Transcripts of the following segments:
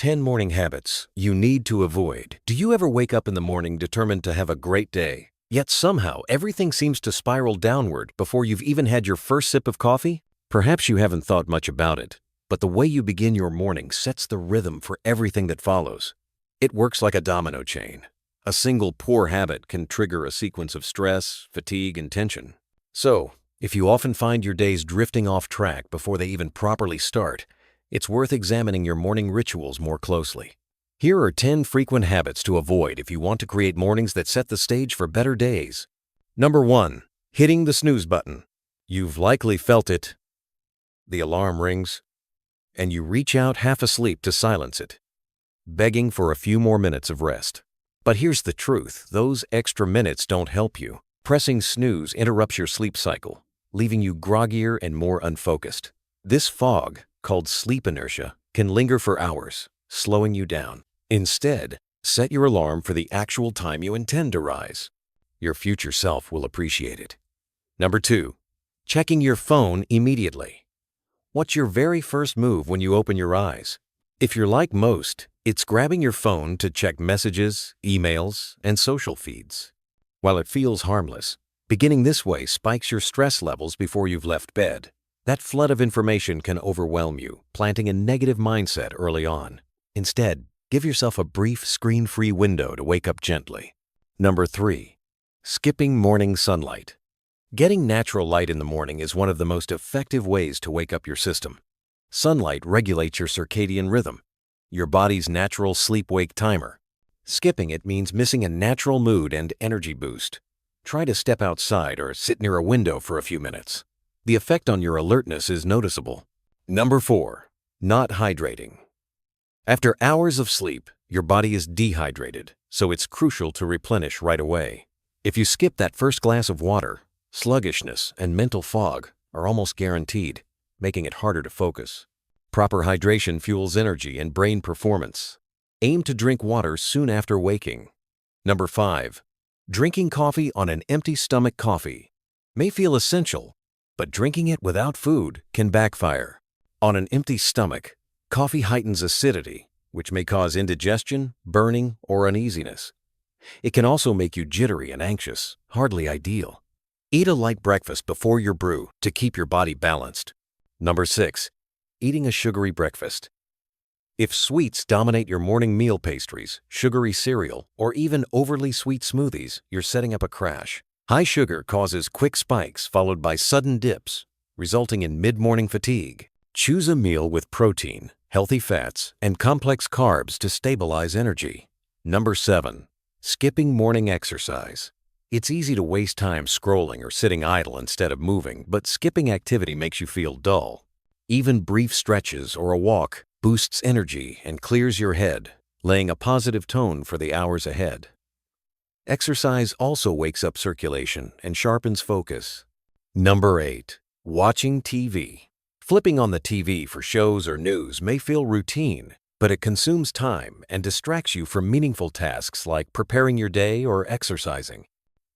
10 morning habits you need to avoid. Do you ever wake up in the morning determined to have a great day, yet somehow everything seems to spiral downward before you've even had your first sip of coffee? Perhaps you haven't thought much about it, but the way you begin your morning sets the rhythm for everything that follows. It works like a domino chain. A single poor habit can trigger a sequence of stress, fatigue, and tension. So, if you often find your days drifting off track before they even properly start, it's worth examining your morning rituals more closely. Here are 10 frequent habits to avoid if you want to create mornings that set the stage for better days. Number 1. Hitting the snooze button. You've likely felt it. The alarm rings, and you reach out half asleep to silence it, begging for a few more minutes of rest. But here's the truth, those extra minutes don't help you. Pressing snooze interrupts your sleep cycle, leaving you groggier and more unfocused. This fog, called sleep inertia, can linger for hours, slowing you down. Instead, set your alarm for the actual time you intend to rise. Your future self will appreciate it. Number 2. Checking your phone immediately. What's your very first move when you open your eyes? If you're like most, it's grabbing your phone to check messages, emails, and social feeds. While it feels harmless, beginning this way spikes your stress levels before you've left bed. That flood of information can overwhelm you, planting a negative mindset early on. Instead, give yourself a brief screen-free window to wake up gently. Number 3. Skipping morning sunlight. Getting natural light in the morning is one of the most effective ways to wake up your system. Sunlight regulates your circadian rhythm, your body's natural sleep-wake timer. Skipping it means missing a natural mood and energy boost. Try to step outside or sit near a window for a few minutes. The effect on your alertness is noticeable. Number 4. Not hydrating. After hours of sleep, your body is dehydrated, so it's crucial to replenish right away. If you skip that first glass of water, sluggishness and mental fog are almost guaranteed, making it harder to focus. Proper hydration fuels energy and brain performance. Aim to drink water soon after waking. Number 5. Drinking coffee on an empty stomach. Coffee may feel essential, but drinking it without food can backfire. On an empty stomach, coffee heightens acidity, which may cause indigestion, burning, or uneasiness. It can also make you jittery and anxious, hardly ideal. Eat a light breakfast before your brew to keep your body balanced. Number 6. Eating a sugary breakfast. If sweets dominate your morning meal, pastries, sugary cereal, or even overly sweet smoothies, you're setting up a crash. High sugar causes quick spikes followed by sudden dips, resulting in mid-morning fatigue. Choose a meal with protein, healthy fats, and complex carbs to stabilize energy. Number 7. Skipping morning exercise. It's easy to waste time scrolling or sitting idle instead of moving, but skipping activity makes you feel dull. Even brief stretches or a walk boosts energy and clears your head, laying a positive tone for the hours ahead. Exercise also wakes up circulation and sharpens focus. Number 8. Watching TV. Flipping on the TV for shows or news may feel routine, but it consumes time and distracts you from meaningful tasks like preparing your day or exercising.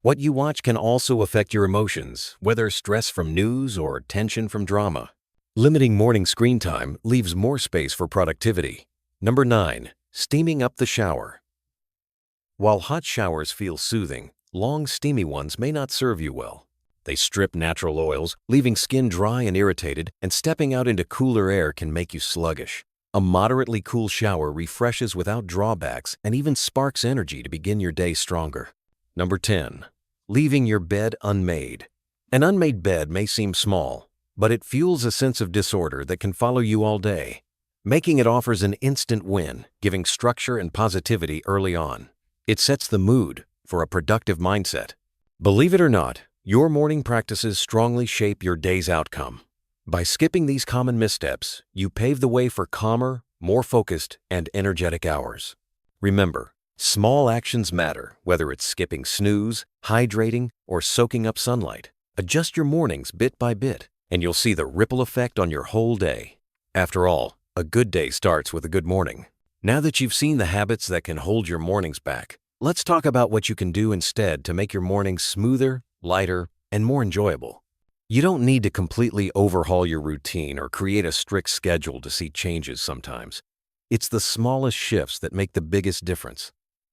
What you watch can also affect your emotions, whether stress from news or tension from drama. Limiting morning screen time leaves more space for productivity. Number 9. Steaming up the shower. While hot showers feel soothing, long steamy ones may not serve you well. They strip natural oils, leaving skin dry and irritated, and stepping out into cooler air can make you sluggish. A moderately cool shower refreshes without drawbacks and even sparks energy to begin your day stronger. Number 10. Leaving your bed unmade. An unmade bed may seem small, but it fuels a sense of disorder that can follow you all day. Making it offers an instant win, giving structure and positivity early on. It sets the mood for a productive mindset. Believe it or not, your morning practices strongly shape your day's outcome. By skipping these common missteps, you pave the way for calmer, more focused, and energetic hours. Remember, small actions matter, whether it's skipping snooze, hydrating, or soaking up sunlight. Adjust your mornings bit by bit, and you'll see the ripple effect on your whole day. After all, a good day starts with a good morning. Now that you've seen the habits that can hold your mornings back, let's talk about what you can do instead to make your mornings smoother, lighter, and more enjoyable. You don't need to completely overhaul your routine or create a strict schedule to see changes sometimes. It's the smallest shifts that make the biggest difference.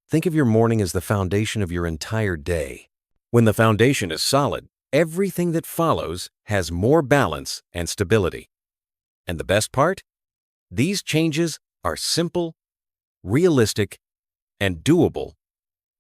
Think of your morning as the foundation of your entire day. When the foundation is solid, everything that follows has more balance and stability. And the best part? These changes are simple, realistic, and doable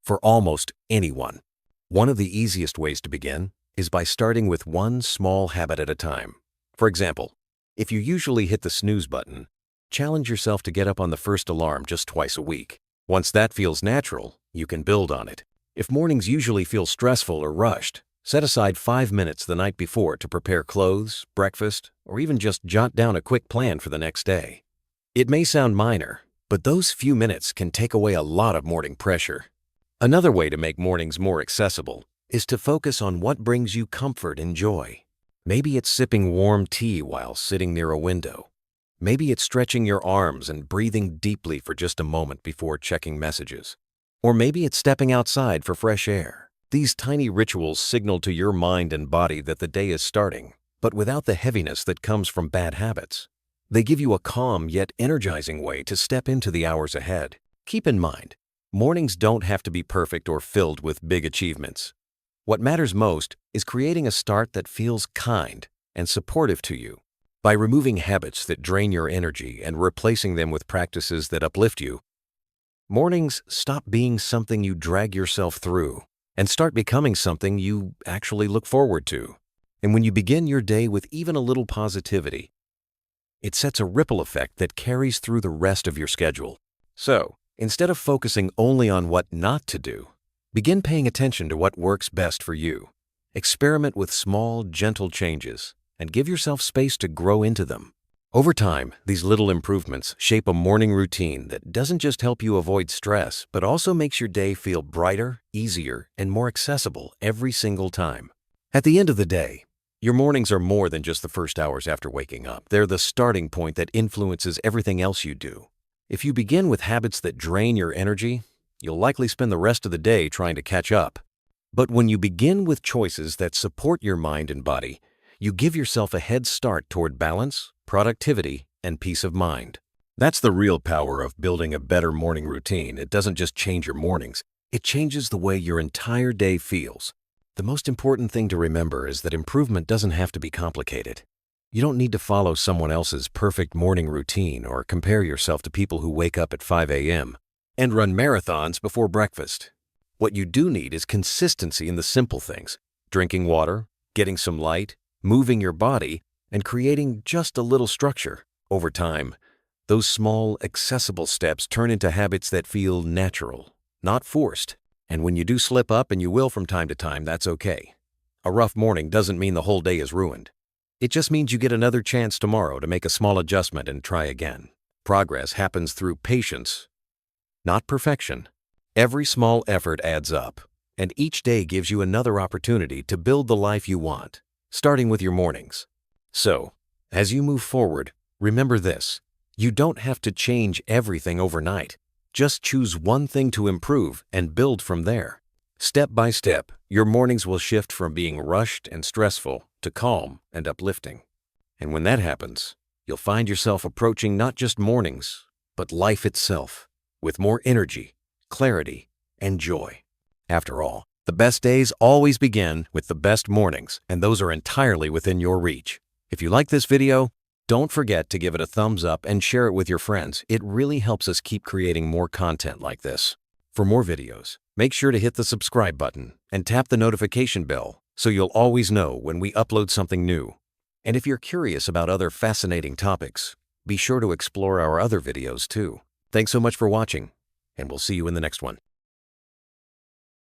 for almost anyone. One of the easiest ways to begin is by starting with one small habit at a time. For example, if you usually hit the snooze button, challenge yourself to get up on the first alarm just twice a week. Once that feels natural, you can build on it. If mornings usually feel stressful or rushed, set aside 5 minutes the night before to prepare clothes, breakfast, or even just jot down a quick plan for the next day. It may sound minor, but those few minutes can take away a lot of morning pressure. Another way to make mornings more accessible is to focus on what brings you comfort and joy. Maybe it's sipping warm tea while sitting near a window. Maybe it's stretching your arms and breathing deeply for just a moment before checking messages. Or maybe it's stepping outside for fresh air. These tiny rituals signal to your mind and body that the day is starting, but without the heaviness that comes from bad habits. They give you a calm yet energizing way to step into the hours ahead. Keep in mind, mornings don't have to be perfect or filled with big achievements. What matters most is creating a start that feels kind and supportive to you. By removing habits that drain your energy and replacing them with practices that uplift you, mornings stop being something you drag yourself through and start becoming something you actually look forward to. And when you begin your day with even a little positivity, it sets a ripple effect that carries through the rest of your schedule. So, instead of focusing only on what not to do, begin paying attention to what works best for you. Experiment with small, gentle changes and give yourself space to grow into them. Over time, these little improvements shape a morning routine that doesn't just help you avoid stress, but also makes your day feel brighter, easier, and more accessible every single time. At the end of the day, your mornings are more than just the first hours after waking up. They're the starting point that influences everything else you do. If you begin with habits that drain your energy, you'll likely spend the rest of the day trying to catch up. But when you begin with choices that support your mind and body, you give yourself a head start toward balance, productivity, and peace of mind. That's the real power of building a better morning routine. It doesn't just change your mornings, it changes the way your entire day feels. The most important thing to remember is that improvement doesn't have to be complicated. You don't need to follow someone else's perfect morning routine or compare yourself to people who wake up at 5 a.m. and run marathons before breakfast. What you do need is consistency in the simple things: drinking water, getting some light, moving your body, and creating just a little structure. Over time, those small, accessible steps turn into habits that feel natural, not forced. And when you do slip up, and you will from time to time, that's okay. A rough morning doesn't mean the whole day is ruined. It just means you get another chance tomorrow to make a small adjustment and try again. Progress happens through patience, not perfection. Every small effort adds up, and each day gives you another opportunity to build the life you want, starting with your mornings. So, as you move forward, remember this: you don't have to change everything overnight. Just choose one thing to improve and build from there. Step by step, your mornings will shift from being rushed and stressful to calm and uplifting. And when that happens, you'll find yourself approaching not just mornings, but life itself, with more energy, clarity, and joy. After all, the best days always begin with the best mornings, and those are entirely within your reach. If you like this video, don't forget to give it a thumbs up and share it with your friends. It really helps us keep creating more content like this. For more videos, make sure to hit the subscribe button and tap the notification bell so you'll always know when we upload something new. And if you're curious about other fascinating topics, be sure to explore our other videos too. Thanks so much for watching, and we'll see you in the next one.